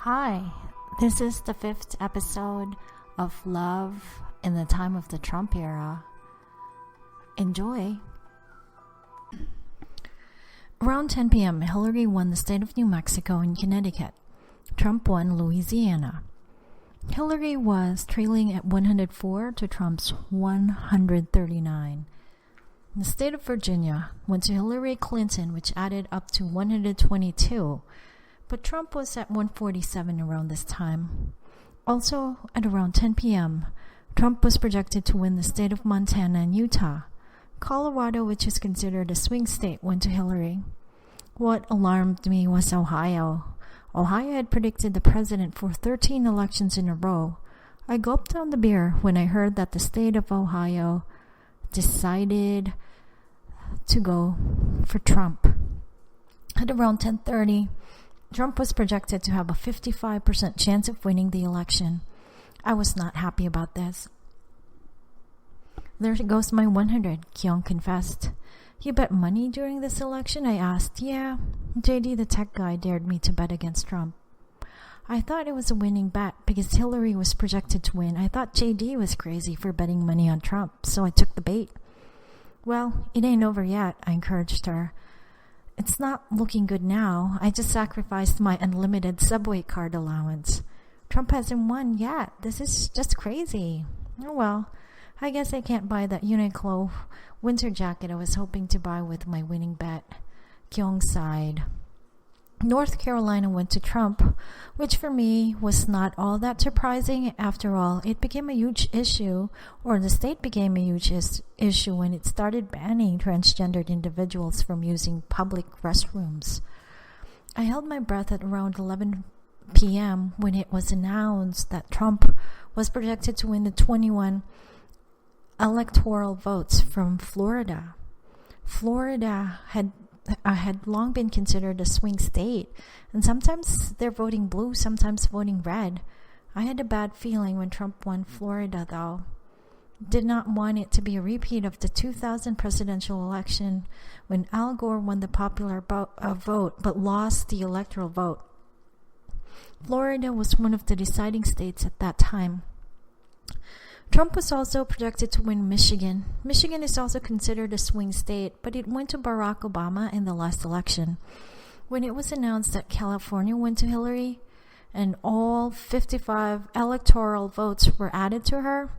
Hi, this is the fifth episode of Love in the Time of the Trump Era. Enjoy. Around 10 p.m., Hillary won the state of New Mexico and Connecticut. Trump won Louisiana. Hillary was trailing at 104 to Trump's 139. The state of Virginia went to Hillary Clinton, which added up to 122. But Trump was at 147 around this time. Also, at around 10 p.m., Trump was projected to win the state of Montana and Utah. Colorado, which is considered a swing state, went to Hillary. What alarmed me was Ohio. Ohio had predicted the president for 13 elections in a row. I gulped down the beer when I heard that the state of Ohio decided to go for Trump. At around 10:30, Trump was projected to have a 55% chance of winning the election. I was not happy about this. There goes my 100, Kyung confessed. You bet money during this election? I asked. Yeah, JD the tech guy dared me to bet against Trump. I thought it was a winning bet because Hillary was projected to win. I thought JD was crazy for betting money on Trump, so I took the bait. Well, it ain't over yet, I encouraged her. It's not looking good now. I just sacrificed my unlimited subway card allowance. Trump hasn't won yet. This is just crazy. Oh well, I guess I can't buy that Uniqlo winter jacket I was hoping to buy with my winning bet. Kyung sighed. North Carolina went to Trump, which for me was not all that surprising. After all, it became a huge issue, or the state became a huge issue when it started banning transgendered individuals from using public restrooms. I held my breath at around 11 p.m. when it was announced that Trump was projected to win the 21 electoral votes from Florida. Florida had long been considered a swing state, and sometimes they're voting blue, sometimes voting red. I had a bad feeling when Trump won Florida, though. Did not want it to be a repeat of the 2000 presidential election when Al Gore won the popular vote but lost the electoral vote. Florida was one of the deciding states at that time. Trump was also projected to win Michigan. Michigan is also considered a swing state, but it went to Barack Obama in the last election. When it was announced that California went to Hillary and all 55 electoral votes were added to her,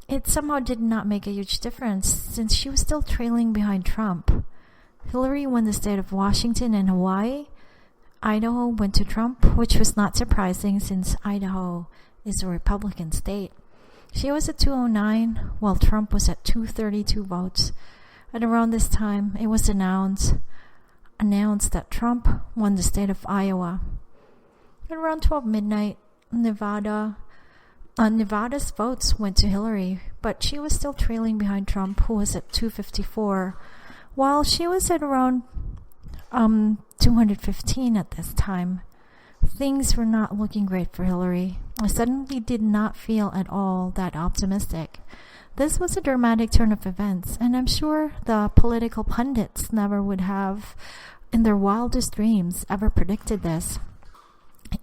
it somehow did not make a huge difference since she was still trailing behind Trump. Hillary won the state of Washington and Hawaii. Idaho went to Trump, which was not surprising since Idaho is a Republican state. She was at 209, while Trump was at 232 votes. At around this time, it was announced that Trump won the state of Iowa. At around 12 midnight, Nevada's votes went to Hillary, but she was still trailing behind Trump, who was at 254, while she was at around 215 at this time. Things were not looking great for Hillary. I suddenly did not feel at all that optimistic. This was a dramatic turn of events, and I'm sure the political pundits never would have, in their wildest dreams, ever predicted this.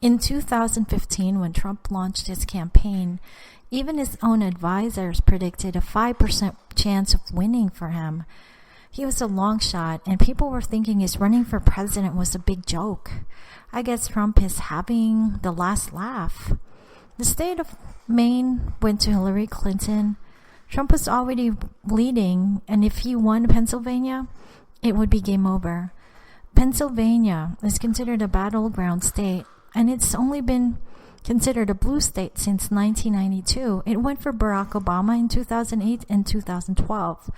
In 2015, when Trump launched his campaign, even his own advisors predicted a 5% chance of winning for him. He was a long shot, and people were thinking his running for president was a big joke. I guess Trump is having the last laugh. The state of Maine went to Hillary Clinton. Trump was already leading, and if he won Pennsylvania, it would be game over. Pennsylvania is considered a battleground state, and it's only been considered a blue state since 1992. It went for Barack Obama in 2008 and 2012.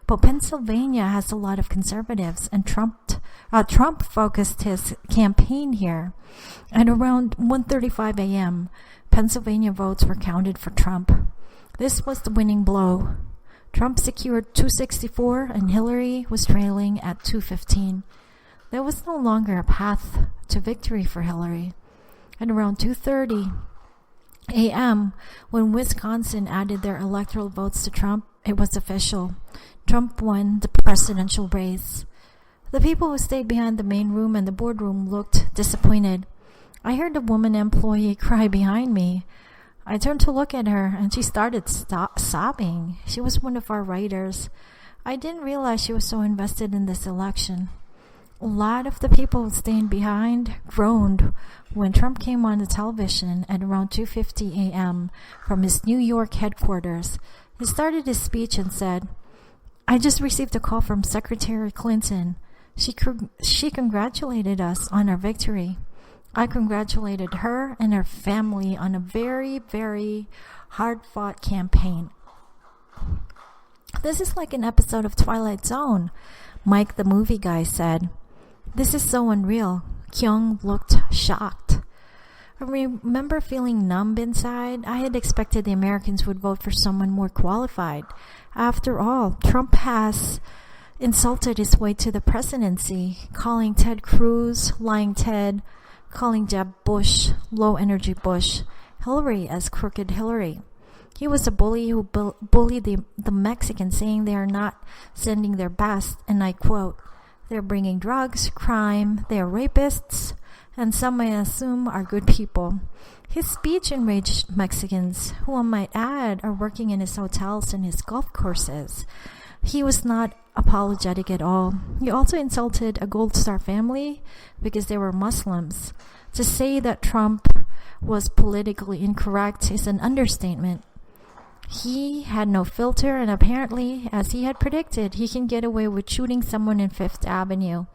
But Pennsylvania has a lot of conservatives, and Trump focused his campaign here. At around 1:35 a.m., Pennsylvania votes were counted for Trump. This was the winning blow. Trump secured 264, and Hillary was trailing at 215. There was no longer a path to victory for Hillary. At around 2:30 a.m., when Wisconsin added their electoral votes to Trump, it was official. Trump won the presidential race. The people who stayed behind the main room and the boardroom looked disappointed. I heard the woman employee cry behind me. I turned to look at her and she started sobbing. She was one of our writers. I didn't realize she was so invested in this election. A lot of the people staying behind groaned when Trump came on the television at around 2:50 a.m. from his New York headquarters. He started his speech and said, "I just received a call from Secretary Clinton. She congratulated us on our victory. I congratulated her and her family on a very, very hard-fought campaign." "This is like an episode of Twilight Zone," Mike the movie guy said. "This is so unreal." Kyung looked shocked. I remember feeling numb inside. I had expected the Americans would vote for someone more qualified. After all, Trump has insulted his way to the presidency, calling Ted Cruz lying Ted, calling Jeb Bush low energy Bush, Hillary as crooked Hillary. He was a bully who bullied the Mexicans, saying they are not sending their best, and I quote, "They're bringing drugs, crime, they're rapists, and some I assume are good people." His speech enraged Mexicans, who I might add are working in his hotels and his golf courses. He was not apologetic at all. He also insulted a Gold Star family because they were Muslims. To say that Trump was politically incorrect is an understatement. He had no filter, and apparently, as he had predicted, he can get away with shooting someone in Fifth Avenue.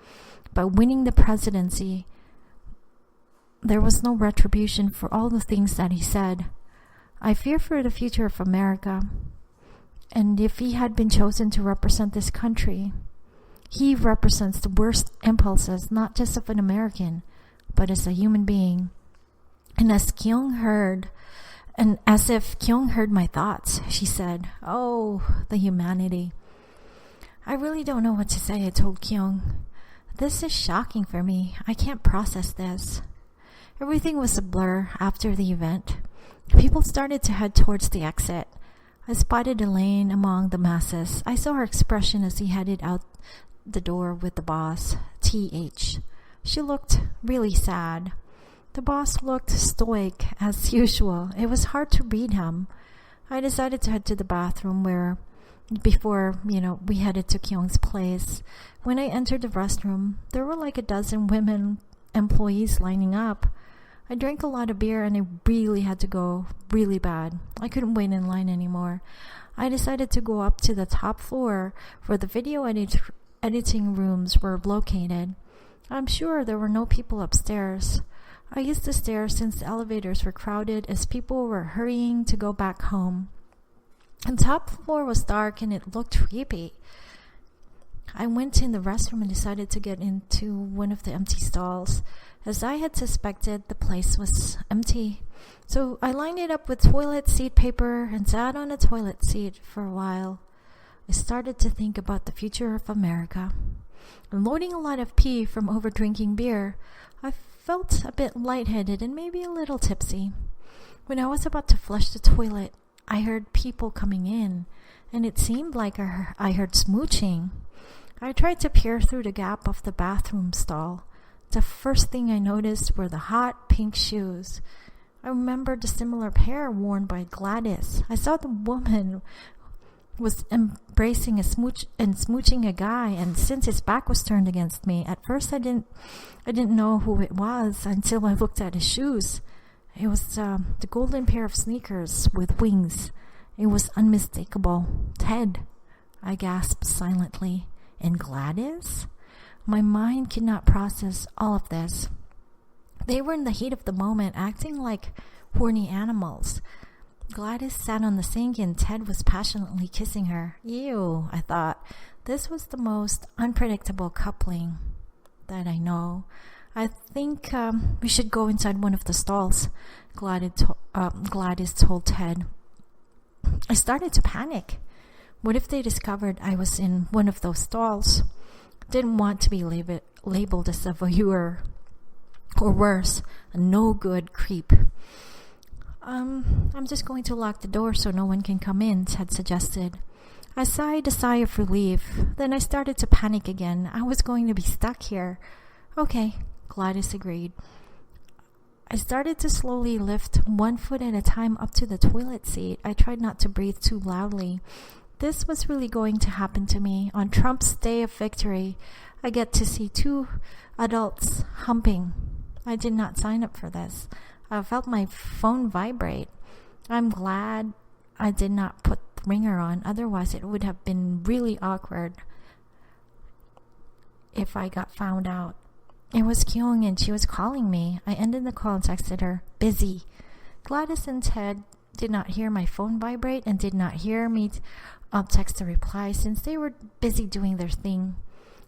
By winning the presidency, there was no retribution for all the things that he said. I fear for the future of America. And if he had been chosen to represent this country, he represents the worst impulses, not just of an American, but as a human being. And as if Kyung heard my thoughts, she said, "Oh, the humanity." "I really don't know what to say," I told Kyung. "This is shocking for me. I can't process this." Everything was a blur after the event. People started to head towards the exit. I spotted Elaine among the masses. I saw her expression as he headed out the door with the boss, TH. She looked really sad. The boss looked stoic as usual. It was hard to read him. I decided to head to the bathroom before we headed to Kyung's place. When I entered the restroom, there were like a dozen women employees lining up. I drank a lot of beer and I really had to go really bad. I couldn't wait in line anymore. I decided to go up to the top floor where the video editing rooms were located. I'm sure there were no people upstairs. I used the stairs since the elevators were crowded as people were hurrying to go back home. The top floor was dark and it looked creepy. I went in the restroom and decided to get into one of the empty stalls. As I had suspected, the place was empty. So I lined it up with toilet seat paper and sat on a toilet seat for a while. I started to think about the future of America. Unloading a lot of pee from over-drinking beer, I felt a bit lightheaded and maybe a little tipsy. When I was about to flush the toilet, I heard people coming in, and it seemed like I heard smooching. I tried to peer through the gap of the bathroom stall. The first thing I noticed were the hot pink shoes. I remembered the similar pair worn by Gladys. I saw the woman was embracing smooching a guy, and since his back was turned against me, at first I didn't know who it was until I looked at his shoes. It was the golden pair of sneakers with wings. It was unmistakable. "Ted," I gasped silently. "And Gladys?" My mind could not process all of this. They were in the heat of the moment, acting like horny animals. Gladys sat on the sink and Ted was passionately kissing her. Ew, I thought. This was the most unpredictable coupling that I know. I think we should go inside one of the stalls, Gladys told Ted. I started to panic. What if they discovered I was in one of those stalls? Didn't want to be labeled as a voyeur, or worse, a no-good creep. I'm just going to lock the door so no one can come in, Ted suggested. I sighed a sigh of relief. Then I started to panic again. I was going to be stuck here. Okay, Gladys agreed. I started to slowly lift one foot at a time up to the toilet seat. I tried not to breathe too loudly. This was really going to happen to me. On Trump's day of victory, I get to see two adults humping. I did not sign up for this. I felt my phone vibrate. I'm glad I did not put the ringer on. Otherwise, it would have been really awkward if I got found out. It was Kyung and she was calling me. I ended the call and texted her, busy. Gladys and Ted did not hear my phone vibrate and did not hear me text a reply since they were busy doing their thing.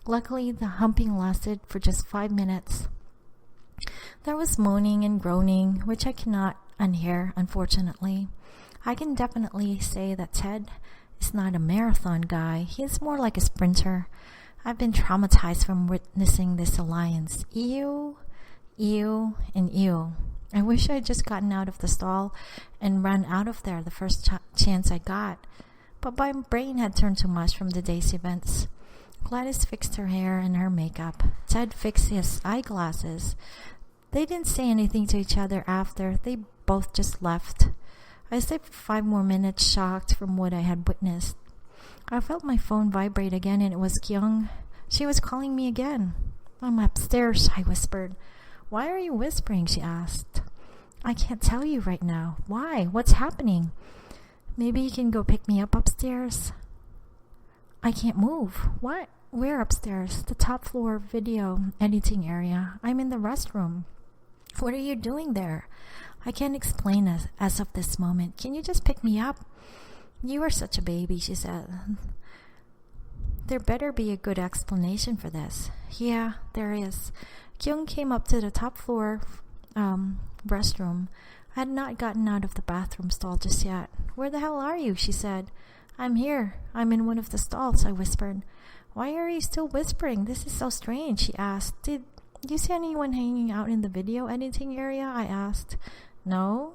Luckily, the humping lasted for just 5 minutes. There was moaning and groaning, which I cannot unhear, unfortunately. I can definitely say that Ted is not a marathon guy. He is more like a sprinter. I've been traumatized from witnessing this alliance. Ew, ew, and ew. I wish I had just gotten out of the stall and run out of there the first chance I got. But my brain had turned to mush from the day's events. Gladys fixed her hair and her makeup. Ted fixed his eyeglasses. They didn't say anything to each other after. They both just left. I stayed for 5 more minutes, shocked from what I had witnessed. I felt my phone vibrate again, and it was Kyung. She was calling me again. I'm upstairs, I whispered. Why are you whispering? She asked. I can't tell you right now. Why? What's happening? Maybe you can go pick me up upstairs. I can't move. What? Where upstairs? The top floor video editing area. I'm in the restroom. What are you doing there? I can't explain as of this moment. Can you just pick me up? You are such a baby, she said. There better be a good explanation for this. Yeah, there is. Kyung came up to the top floor restroom. I had not gotten out of the bathroom stall just yet. Where the hell are you? She said. I'm here. I'm in one of the stalls, I whispered. Why are you still whispering? This is so strange, she asked. Did you see anyone hanging out in the video editing area? I asked. No.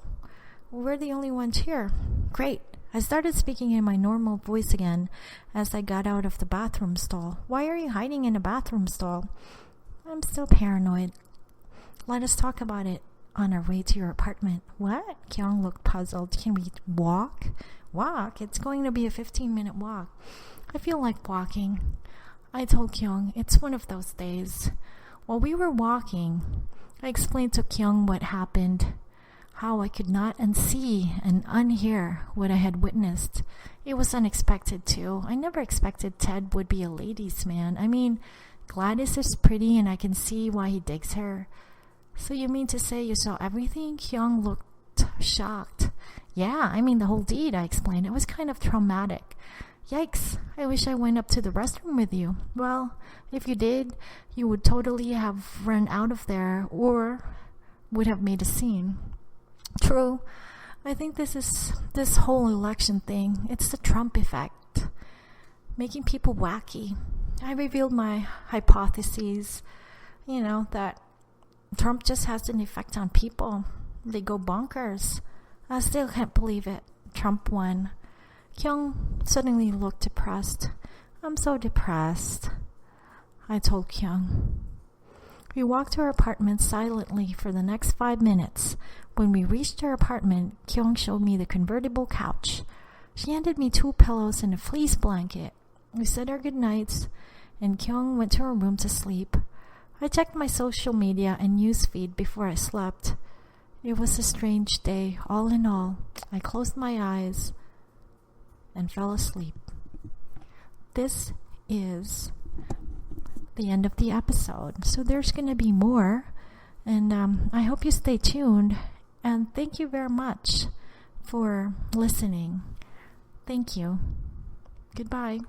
We're the only ones here. Great. I started speaking in my normal voice again as I got out of the bathroom stall. Why are you hiding in a bathroom stall? I'm still paranoid. Let us talk about it on our way to your apartment. What? Kyung looked puzzled. Can we walk? Walk? It's going to be a 15-minute walk. I feel like walking. I told Kyung it's one of those days. While we were walking, I explained to Kyung what happened. How I could not unsee and unhear what I had witnessed. It was unexpected too. I never expected Ted would be a ladies' man. I mean, Gladys is pretty and I can see why he digs her. So you mean to say you saw everything? Kyung looked shocked. Yeah, I mean the whole deed, I explained. It was kind of traumatic. Yikes, I wish I went up to the restroom with you. Well, if you did, you would totally have run out of there or would have made a scene. True. I think this whole election thing, it's the Trump effect. Making people wacky. I revealed my hypotheses, that Trump just has an effect on people. They go bonkers. I still can't believe it. Trump won. Kyung suddenly looked depressed. I'm so depressed, I told Kyung. We walked to our apartment silently for the next 5 minutes. When we reached our apartment, Kyung showed me the convertible couch. She handed me 2 pillows and a fleece blanket. We said our goodnights, and Kyung went to her room to sleep. I checked my social media and news feed before I slept. It was a strange day, all in all. I closed my eyes and fell asleep. This is the end of the episode. So there's going to be more. And I hope you stay tuned. And thank you very much for listening. Thank you. Goodbye.